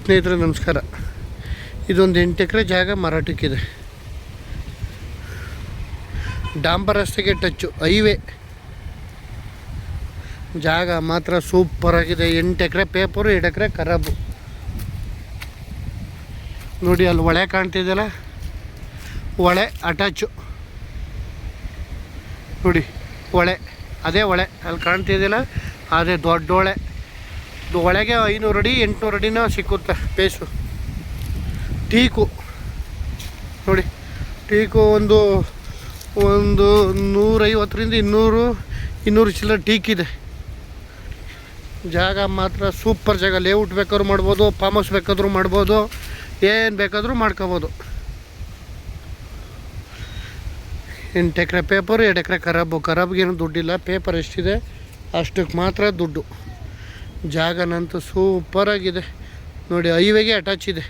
ಸ್ನೇಹಿತರೆ ನಮಸ್ಕಾರ. ಇದೊಂದು 8 ಎಕರೆ ಜಾಗ ಮಾರಾಟಕ್ಕಿದೆ. ಡಾಂಬರ್ ರಸ್ತೆಗೆ ಟಚ್ಚು, ಹೈವೇ ಜಾಗ ಮಾತ್ರ ಸೂಪರ್ ಆಗಿದೆ. 8 ಎಕರೆ ಪೇಪರು, 2 ಎಕರೆ ಖರಾಬು. ನೋಡಿ ಅಲ್ಲಿ ಹೊಳೆ ಕಾಣ್ತಿದೆಯಲ್ಲ, ಹೊಳೆ ಅಟ್ಯಾಚು ನೋಡಿ, ಹೊಳೆ ಅದೇ ಹೊಳೆ ಅಲ್ಲಿ ಕಾಣ್ತಿದೆಯಲ್ಲ, ಅದೇ ದೊಡ್ಡ ಹೊಳೆ. ಹೊಳೆಗೆ 500 ಅಡಿ 800 ಅಡಿನ ಸಿಕ್ಕುತ್ತೆ ಪೇಸು. ಟೀಕು ನೋಡಿ, ಟೀಕು ಒಂದು 150ರಿಂದ 200 ಚಿಲ್ಲರೆ ಟೀಕಿದೆ. ಜಾಗ ಮಾತ್ರ ಸೂಪರ್ ಜಾಗ. ಲೇಔಟ್ ಬೇಕಾದ್ರೂ ಮಾಡ್ಬೋದು, ಫಾರ್ಮ್ ಹೌಸ್ ಬೇಕಾದ್ರೂ ಮಾಡ್ಬೋದು, ಏನು ಬೇಕಾದರೂ ಮಾಡ್ಕೋಬೋದು. 8 ಎಕರೆ ಪೇಪರು, 2 ಎಕರೆ ಖರಾಬ್ಗೇನು ದುಡ್ಡಿಲ್ಲ. ಪೇಪರ್ ಎಷ್ಟಿದೆ ಅಷ್ಟಕ್ಕೆ ಮಾತ್ರ ದುಡ್ಡು. ಜಾಗನಂತೂ ಸೂಪರಾಗಿದೆ ನೋಡಿ, ಹೈವೇಗೆ ಅಟ್ಯಾಚ್ ಇದೆ.